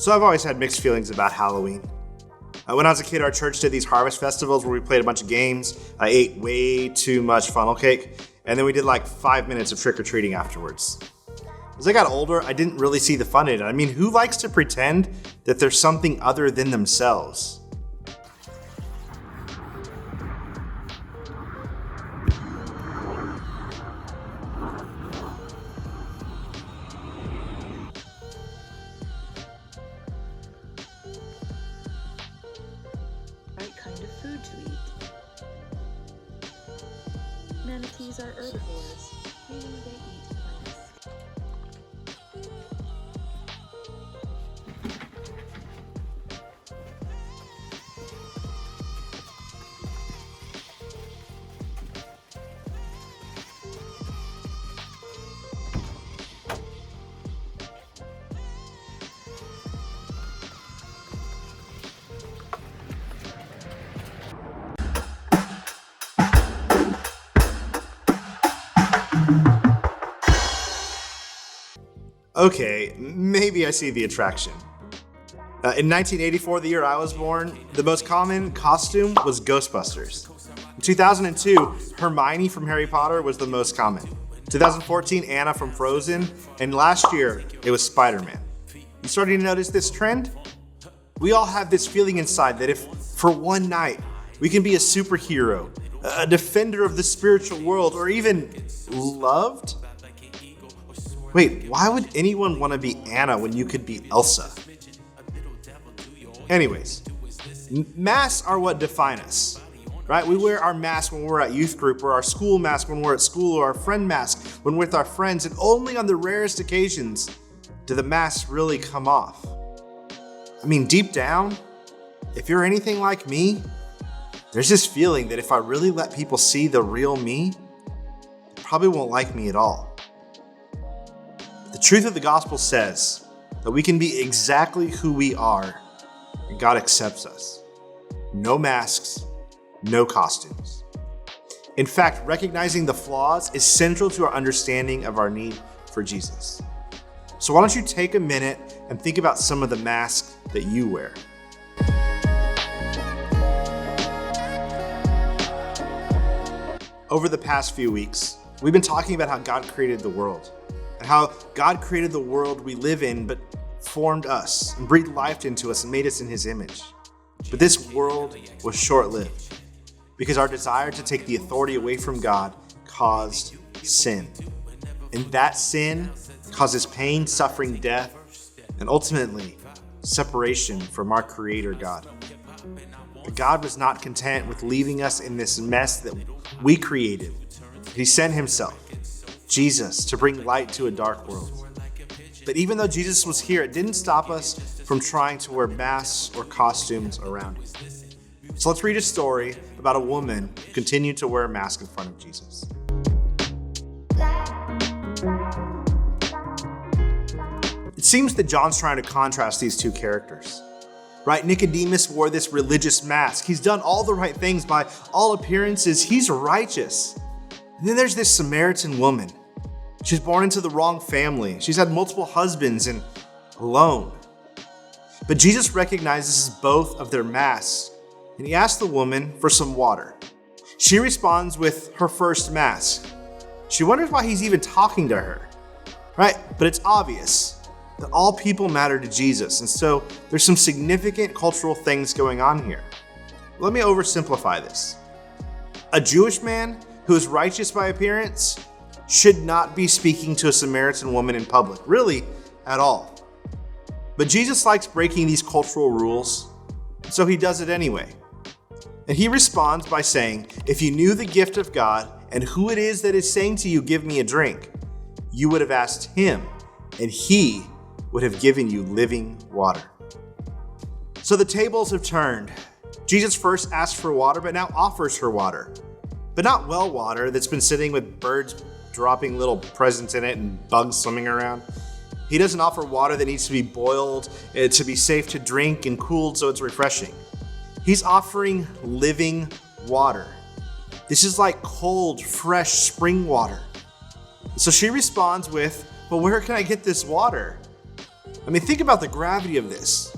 So I've always had mixed feelings about Halloween. When I was a kid, our church did these harvest festivals where we played a bunch of games. I ate way too much funnel cake, and then we did like 5 minutes of trick-or-treating afterwards. As I got older, I didn't really see the fun in it. I mean, who likes to pretend that there's something other than themselves? Right kind of food to eat. Manatees are herbivores, meaning they eat plants. Okay, maybe I see the attraction. In 1984, the year I was born, the most common costume was Ghostbusters. In 2002, Hermione from Harry Potter was the most common. 2014, Anna from Frozen, and last year, it was Spider-Man. You starting to notice this trend? We all have this feeling inside that if for one night we can be a superhero, a defender of the spiritual world, or even loved? Wait, why would anyone want to be Anna when you could be Elsa? Anyways, masks are what define us, right? We wear our mask when we're at youth group, or our school mask when we're at school, or our friend mask when we're with our friends, and only on the rarest occasions do the masks really come off. I mean, deep down, if you're anything like me, there's this feeling that if I really let people see the real me, they probably won't like me at all. The truth of the gospel says that we can be exactly who we are, and God accepts us. No masks, no costumes. In fact, recognizing the flaws is central to our understanding of our need for Jesus. So why don't you take a minute and think about some of the masks that you wear. Over the past few weeks, we've been talking about how God created the world, and how God created the world we live in, but formed us and breathed life into us and made us in his image. But this world was short-lived because our desire to take the authority away from God caused sin. And that sin causes pain, suffering, death, and ultimately separation from our Creator God. But God was not content with leaving us in this mess that we created. He sent himself, Jesus, to bring light to a dark world. But even though Jesus was here, it didn't stop us from trying to wear masks or costumes around him. So let's read a story about a woman who continued to wear a mask in front of Jesus. It seems that John's trying to contrast these two characters. Right? Nicodemus wore this religious mask. He's done all the right things by all appearances. He's righteous. And then there's this Samaritan woman. She's born into the wrong family. She's had multiple husbands and alone. But Jesus recognizes both of their masks, and he asks the woman for some water. She responds with her first mask. She wonders why he's even talking to her, right? But it's obvious that all people matter to Jesus, and so there's some significant cultural things going on here. Let me oversimplify this. A Jewish man who is righteous by appearance should not be speaking to a Samaritan woman in public, really, at all. But Jesus likes breaking these cultural rules, so he does it anyway. And he responds by saying, if you knew the gift of God and who it is that is saying to you, give me a drink, you would have asked him, and he would have given you living water. So the tables have turned. Jesus first asked for water, but now offers her water. But not well water that's been sitting with birds dropping little presents in it and bugs swimming around. He doesn't offer water that needs to be boiled to be safe to drink and cooled so it's refreshing. He's offering living water. This is like cold, fresh spring water. So she responds with, well, where can I get this water? I mean, think about the gravity of this.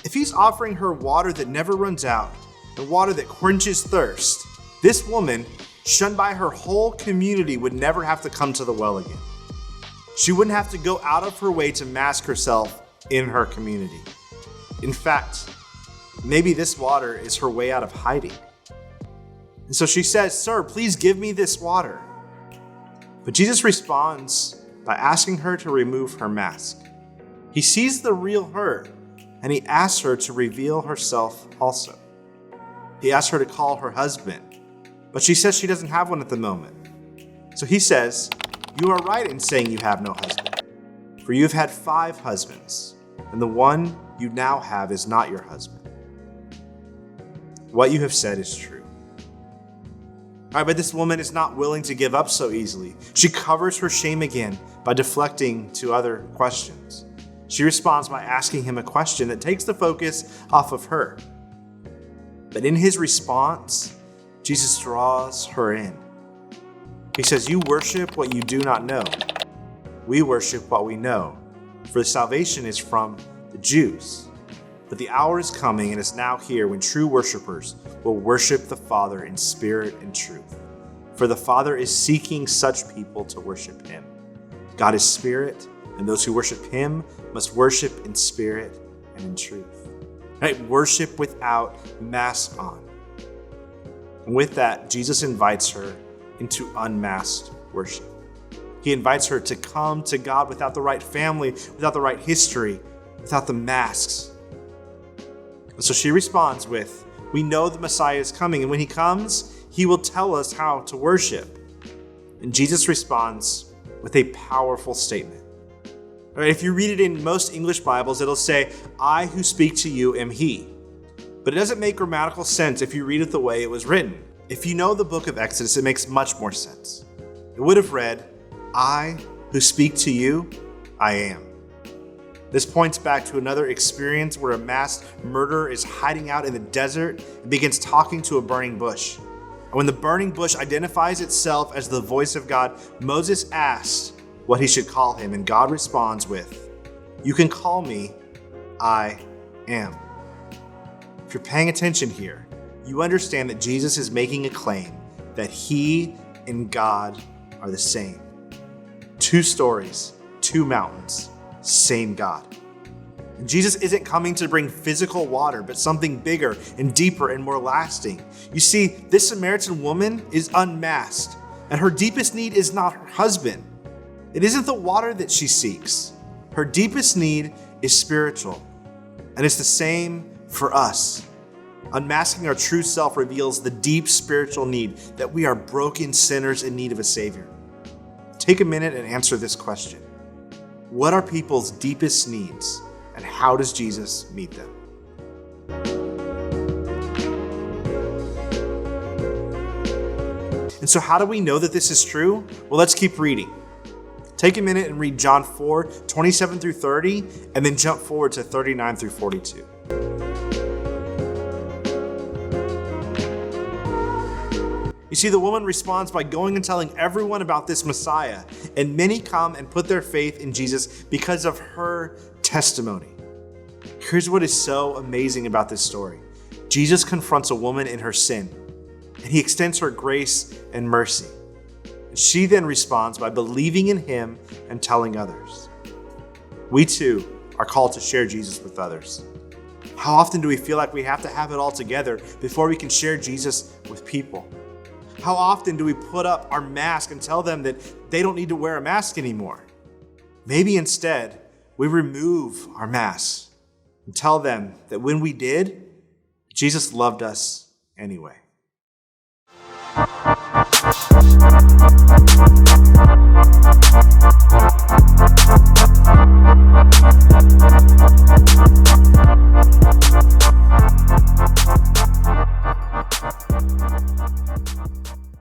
If he's offering her water that never runs out and water that quenches thirst, this woman, shunned by her whole community, would never have to come to the well again. She wouldn't have to go out of her way to mask herself in her community. In fact, maybe this water is her way out of hiding. And so she says, "Sir, please give me this water." But Jesus responds by asking her to remove her mask. He sees the real her, and he asks her to reveal herself also. He asks her to call her husband, but she says she doesn't have one at the moment. So he says, "You are right in saying you have no husband, for you have had 5 husbands, and the one you now have is not your husband. What you have said is true." All right, but this woman is not willing to give up so easily. She covers her shame again by deflecting to other questions. She responds by asking him a question that takes the focus off of her. But in his response, Jesus draws her in. He says, "You worship what you do not know. We worship what we know, for salvation is from the Jews. But the hour is coming and is now here when true worshipers will worship the Father in spirit and truth. For the Father is seeking such people to worship him. God is spirit, and those who worship him must worship in spirit and in truth." Right? Worship without mask on. And with that, Jesus invites her into unmasked worship. He invites her to come to God without the right family, without the right history, without the masks. And so she responds with, "We know the Messiah is coming, and when he comes, he will tell us how to worship." And Jesus responds with a powerful statement. All right, if you read it in most English Bibles, it'll say, "I who speak to you am he." But it doesn't make grammatical sense if you read it the way it was written. If you know the book of Exodus, it makes much more sense. It would have read, "I who speak to you, I am." This points back to another experience where a masked murderer is hiding out in the desert and begins talking to a burning bush. And when the burning bush identifies itself as the voice of God, Moses asks what he should call him, and God responds with, "You can call me, I am." If you're paying attention here, you understand that Jesus is making a claim that he and God are the same. 2 stories, 2 mountains, same God. And Jesus isn't coming to bring physical water, but something bigger and deeper and more lasting. You see, this Samaritan woman is unmasked, and her deepest need is not her husband. It isn't the water that she seeks. Her deepest need is spiritual, and it's the same for us. Unmasking our true self reveals the deep spiritual need that we are broken sinners in need of a Savior. Take a minute and answer this question. What are people's deepest needs, and how does Jesus meet them? And so how do we know that this is true? Well, let's keep reading. Take a minute and read John 4, 27 through 30, and then jump forward to 39 through 42. You see, the woman responds by going and telling everyone about this Messiah, and many come and put their faith in Jesus because of her testimony. Here's what is so amazing about this story. Jesus confronts a woman in her sin, and he extends her grace and mercy. She then responds by believing in him and telling others. We too are called to share Jesus with others. How often do we feel like we have to have it all together before we can share Jesus with people? How often do we put up our mask and tell them that they don't need to wear a mask anymore? Maybe instead, we remove our masks and tell them that when we did, Jesus loved us anyway.